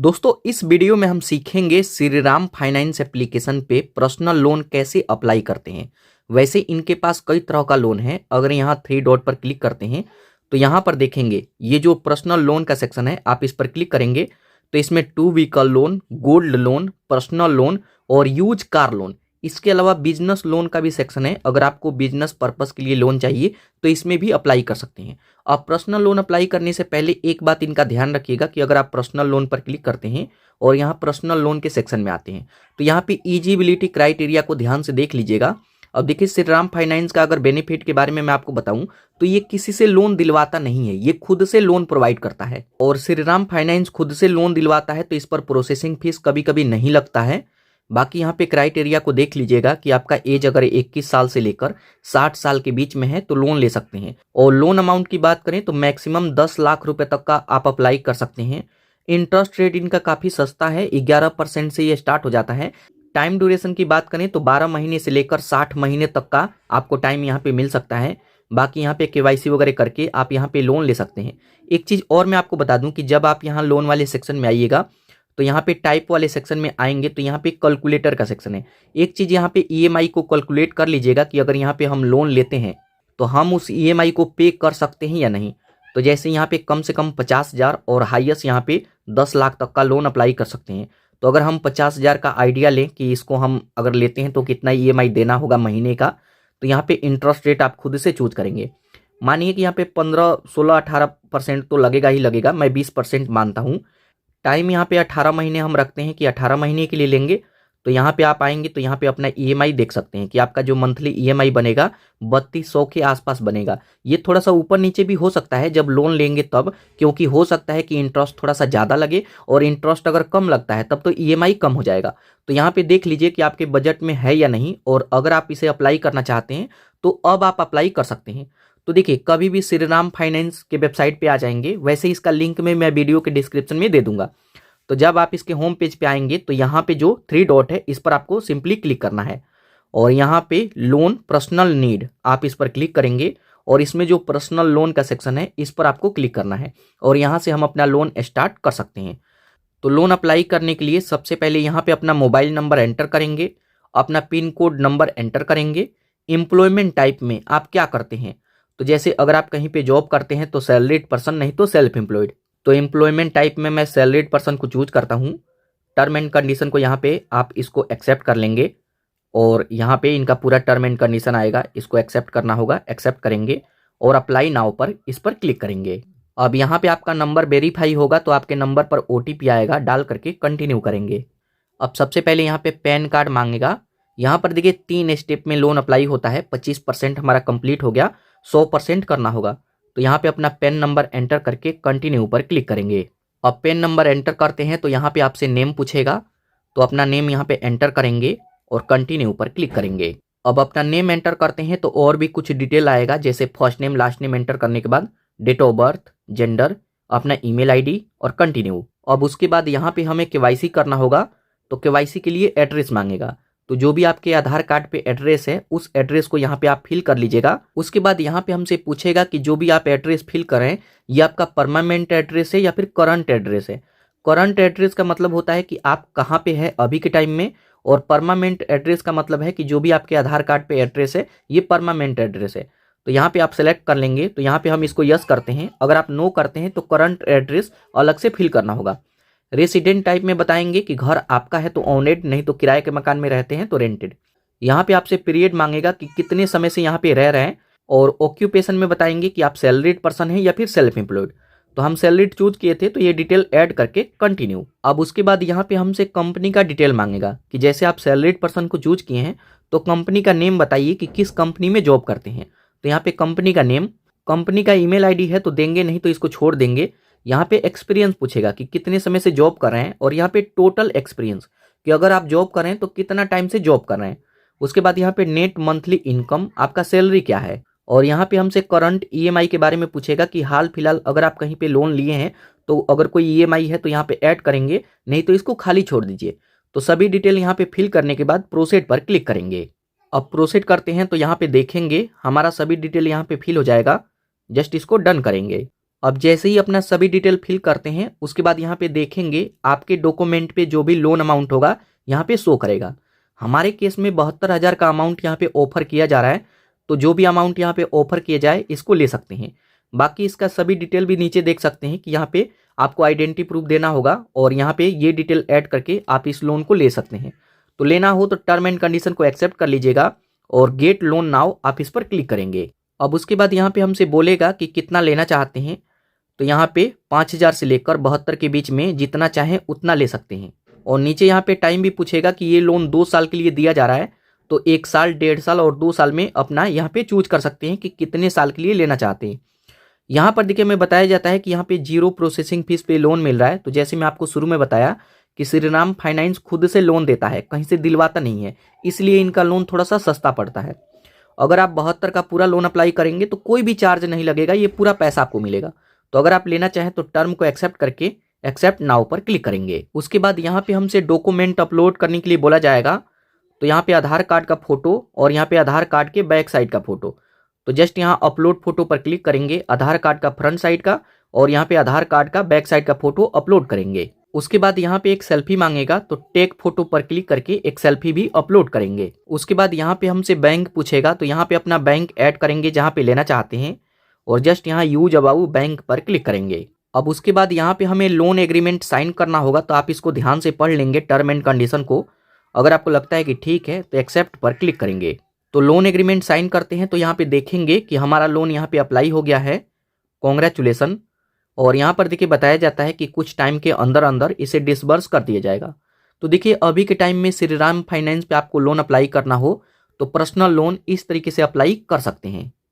दोस्तों इस वीडियो में हम सीखेंगे श्रीराम फाइनेंस एप्लीकेशन पे पर्सनल लोन कैसे अप्लाई करते हैं। वैसे इनके पास कई तरह का लोन है। अगर यहाँ थ्री डॉट पर क्लिक करते हैं तो यहाँ पर देखेंगे ये जो पर्सनल लोन का सेक्शन है, आप इस पर क्लिक करेंगे तो इसमें 2 vehicle loan, gold loan, personal loan और यूज कार लोन, इसके अलावा बिजनेस लोन का भी सेक्शन है। अगर आपको बिजनेस पर्पस के लिए लोन चाहिए तो इसमें भी अप्लाई कर सकते हैं। आप पर्सनल लोन अप्लाई करने से पहले एक बात इनका ध्यान रखिएगा कि अगर आप पर्सनल लोन पर क्लिक करते हैं और यहाँ पर्सनल लोन के सेक्शन में आते हैं तो यहाँ पे इजिबिलिटी क्राइटेरिया को ध्यान से देख लीजिएगा। अब देखिए श्रीराम फाइनेंस का अगर बेनिफिट के बारे में मैं आपको बताऊं तो ये किसी से लोन दिलवाता नहीं है, ये खुद से लोन प्रोवाइड करता है। और श्रीराम फाइनेंस खुद से लोन दिलवाता है तो इस पर प्रोसेसिंग फीस कभी कभी नहीं लगता है। बाकी यहाँ पे क्राइटेरिया को देख लीजिएगा कि आपका एज अगर 21 साल से लेकर 60 साल के बीच में है तो लोन ले सकते हैं। और लोन अमाउंट की बात करें तो मैक्सिमम 10 लाख रुपए तक का आप अप्लाई कर सकते हैं। इंटरेस्ट रेट इनका काफ़ी सस्ता है, 11% से ये स्टार्ट हो जाता है। टाइम ड्यूरेशन की बात करें तो 12 महीने से लेकर 60 महीने तक का आपको टाइम यहाँ पे मिल सकता है। बाकी यहाँ पे केवाईसी वगैरह करके आप यहाँ पे लोन ले सकते हैं। एक चीज़ और मैं आपको बता दूं कि जब आप यहाँ लोन वाले सेक्शन में आइएगा तो यहाँ पे टाइप वाले सेक्शन में आएंगे तो यहाँ पे कैलकुलेटर का सेक्शन है। एक चीज़ यहाँ पे ईएमआई को कैलकुलेट कर लीजिएगा कि अगर यहाँ पे हम लोन लेते हैं तो हम उस ईएमआई को पे कर सकते हैं या नहीं। तो जैसे यहाँ पे कम से कम 50,000 और हाईएस्ट यहाँ पे 10 लाख तक का लोन अप्लाई कर सकते हैं। तो अगर हम 50,000 का आइडिया लें कि इसको हम अगर लेते हैं तो कितना ईएमआई देना होगा महीने का, तो यहाँ पे इंटरेस्ट रेट आप खुद से चूज करेंगे। मानिए कि यहाँ पे 15, 16, 18% तो लगेगा ही लगेगा, मैं 20% मानता हूँ। टाइम यहाँ पे 18 महीने हम रखते हैं कि 18 महीने के लिए लेंगे। तो यहाँ पे आप आएंगे तो यहाँ पे अपना ईएमआई देख सकते हैं कि आपका जो मंथली ईएमआई बनेगा 3200 के आसपास बनेगा। ये थोड़ा सा ऊपर नीचे भी हो सकता है जब लोन लेंगे तब, क्योंकि हो सकता है कि इंटरेस्ट थोड़ा सा ज़्यादा लगे और इंटरेस्ट अगर कम लगता है तब तो ईएमआई कम हो जाएगा। तो यहाँ पे देख लीजिए कि आपके बजट में है या नहीं, और अगर आप इसे अप्लाई करना चाहते हैं तो अब आप अप्लाई कर सकते हैं। तो देखिए कभी भी श्रीराम फाइनेंस के वेबसाइट पे आ जाएंगे, वैसे इसका लिंक में मैं वीडियो के डिस्क्रिप्शन में दे दूंगा। तो जब आप इसके होम पेज पे आएंगे तो यहाँ पे जो 3 डॉट है इस पर आपको सिंपली क्लिक करना है और यहाँ पे लोन पर्सनल नीड आप इस पर क्लिक करेंगे और इसमें जो पर्सनल लोन का सेक्शन है इस पर आपको क्लिक करना है और यहाँ से हम अपना लोन स्टार्ट कर सकते हैं। तो लोन अप्लाई करने के लिए सबसे पहले यहाँ पे अपना मोबाइल नंबर एंटर करेंगे, अपना पिन कोड नंबर एंटर करेंगे। एम्प्लॉयमेंट टाइप में आप क्या करते हैं, तो जैसे अगर आप कहीं पे जॉब करते हैं तो सैलरीड पर्सन, नहीं तो सेल्फ एम्प्लॉयड। तो एम्प्लॉयमेंट टाइप में मैं सैलरीड पर्सन को चूज करता हूँ। टर्म एंड कंडीशन को यहाँ पे आप इसको एक्सेप्ट कर लेंगे और यहाँ पे इनका पूरा टर्म एंड कंडीशन आएगा, इसको एक्सेप्ट करना होगा। एक्सेप्ट करेंगे और अप्लाई नाउ पर इस पर क्लिक करेंगे। अब यहाँ पे आपका नंबर वेरीफाई होगा तो आपके नंबर पर ओटीपी आएगा, डाल करके कंटिन्यू करेंगे। अब सबसे पहले यहाँ पे पैन कार्ड मांगेगा। यहाँ पर देखिए 3 स्टेप में लोन अप्लाई होता है। 25% हमारा कंप्लीट हो गया, 100% करना होगा। तो यहाँ पे अपना पेन नंबर एंटर करके कंटिन्यू पर क्लिक करेंगे। अब पेन नंबर एंटर करते हैं तो यहाँ पे आपसे नेम पूछेगा, तो अपना नेम यहाँ पे एंटर करेंगे और कंटिन्यू पर क्लिक करेंगे। अब अपना नेम एंटर करते हैं तो और भी कुछ डिटेल आएगा, जैसे first name last name enter करने के बाद डेट ऑफ बर्थ, जेंडर, अपना ईमेल आईडी और कंटिन्यू। अब उसके बाद यहाँ पे हमें केवाईसी करना होगा, तो केवाईसी के लिए एड्रेस मांगेगा। तो जो भी आपके आधार कार्ड पे एड्रेस है उस एड्रेस को यहाँ पे आप फिल कर लीजिएगा। उसके बाद यहाँ पे हमसे पूछेगा कि जो भी आप एड्रेस फिल करें ये आपका परमानेंट एड्रेस है या फिर करंट एड्रेस है। करंट एड्रेस का मतलब होता है कि आप कहाँ पे है अभी के टाइम में, और परमानेंट एड्रेस का मतलब है कि जो भी आपके आधार कार्ड पे एड्रेस है ये परमानेंट एड्रेस है। तो यहाँ पे आप सेलेक्ट कर लेंगे। तो यहाँ पे हम इसको यस करते हैं। अगर आप नो करते हैं तो करंट एड्रेस अलग से फिल करना होगा। रेसिडेंट टाइप में बताएंगे कि घर आपका है तो ओनेड, नहीं तो किराए के मकान में रहते हैं तो रेंटेड। यहाँ पे आपसे पीरियड मांगेगा कि कितने समय से यहाँ पे रह रहे हैं, और ऑक्यूपेशन में बताएंगे कि आप सैलरीड पर्सन है या फिर सेल्फ एम्प्लॉयड। तो हम सैलरीड चूज किए थे तो ये डिटेल ऐड करके कंटिन्यू। अब उसके बाद यहाँ पे हमसे कंपनी का डिटेल मांगेगा कि जैसे आप सैलरीड पर्सन को चूज किए हैं तो कंपनी का नेम बताइए कि किस कंपनी में जॉब करते हैं। तो यहाँ पे कंपनी का नेम, कंपनी का ईमेल आईडी है तो देंगे, नहीं तो इसको छोड़ देंगे। यहाँ पे एक्सपीरियंस पूछेगा कि कितने समय से जॉब कर रहे हैं, और यहाँ पे टोटल एक्सपीरियंस कि अगर आप जॉब कर रहे हैं तो कितना टाइम से जॉब कर रहे हैं। उसके बाद यहाँ पे नेट मंथली इनकम, आपका सैलरी क्या है, और यहाँ पे हमसे करंट ईएमआई के बारे में पूछेगा कि हाल फिलहाल अगर आप कहीं पे लोन लिए हैं तो अगर कोई ईएमआई है तो यहाँ पे ऐड करेंगे, नहीं तो इसको खाली छोड़ दीजिए। तो सभी डिटेल यहाँ पे फिल करने के बाद प्रोसीड पर क्लिक करेंगे। अब प्रोसीड करते हैं तो यहाँ पे देखेंगे हमारा सभी डिटेल यहाँ पे फिल हो जाएगा। जस्ट इसको डन करेंगे। अब जैसे ही अपना सभी डिटेल फिल करते हैं उसके बाद यहाँ पे देखेंगे आपके डॉक्यूमेंट पे जो भी लोन अमाउंट होगा यहाँ पे शो करेगा। हमारे केस में 72,000 का अमाउंट यहाँ पे ऑफर किया जा रहा है, तो जो भी अमाउंट यहाँ पे ऑफर किया जाए इसको ले सकते हैं। बाकी इसका सभी डिटेल भी नीचे देख सकते हैं कि यहाँ पे आपको आइडेंटिटी प्रूफ देना होगा और यहाँ पे ये डिटेल ऐड करके आप इस लोन को ले सकते हैं। तो लेना हो तो टर्म एंड कंडीशन को एक्सेप्ट कर लीजिएगा और गेट लोन नाउ आप इस पर क्लिक करेंगे। अब उसके बाद यहाँ पे हमसे बोलेगा कि कितना लेना चाहते हैं, तो यहाँ पे 5,000 से लेकर 72 के बीच में जितना चाहें उतना ले सकते हैं। और नीचे यहाँ पे टाइम भी पूछेगा कि ये लोन 2 साल के लिए दिया जा रहा है, तो 1 साल, 1.5 साल और 2 साल में अपना यहाँ पे चूज कर सकते हैं कि कितने साल के लिए लेना चाहते हैं। यहाँ पर देखिए मैं बताया जाता है कि यहाँ पे 0 प्रोसेसिंग फीस पे लोन मिल रहा है। तो जैसे मैं आपको शुरू में बताया कि श्रीराम फाइनेंस खुद से लोन देता है, कहीं से दिलवाता नहीं है, इसलिए इनका लोन थोड़ा सा सस्ता पड़ता है। अगर आप 72 का पूरा लोन अप्लाई करेंगे तो कोई भी चार्ज नहीं लगेगा, ये पूरा पैसा आपको मिलेगा। तो अगर आप लेना चाहें तो टर्म को एक्सेप्ट करके एक्सेप्ट नाउ पर क्लिक करेंगे। उसके बाद यहाँ पे हमसे डॉक्यूमेंट अपलोड करने के लिए बोला जाएगा। तो यहाँ पे आधार कार्ड का फोटो और यहाँ पे आधार कार्ड के बैक साइड का फोटो। तो जस्ट यहाँ अपलोड फोटो पर क्लिक करेंगे, आधार कार्ड का फ्रंट साइड का और यहाँ पे आधार कार्ड का बैक साइड का फोटो अपलोड करेंगे। उसके बाद यहाँ पे एक सेल्फी मांगेगा, तो टेक फोटो पर क्लिक करके एक सेल्फी भी अपलोड करेंगे। उसके बाद यहाँ पे हमसे बैंक पूछेगा, तो यहाँ पे अपना बैंक ऐड करेंगे जहाँ पे लेना चाहते हैं और जस्ट यहाँ यूज अबाउ बैंक पर क्लिक करेंगे। अब उसके बाद यहाँ पे हमें लोन एग्रीमेंट साइन करना होगा, तो आप इसको ध्यान से पढ़ लेंगे टर्म एंड कंडीशन को। अगर आपको लगता है कि ठीक है तो एक्सेप्ट पर क्लिक करेंगे। तो लोन एग्रीमेंट साइन करते हैं तो यहाँ पे देखेंगे कि हमारा लोन यहाँ पे अप्लाई हो गया है, कॉन्ग्रेचुलेसन। और यहाँ पर देखिए बताया जाता है कि कुछ टाइम के अंदर अंदर इसे डिसबर्स कर दिया जाएगा। तो देखिए अभी के टाइम में श्रीराम फाइनेंस पे आपको लोन अप्लाई करना हो तो पर्सनल लोन इस तरीके से अप्लाई कर सकते हैं।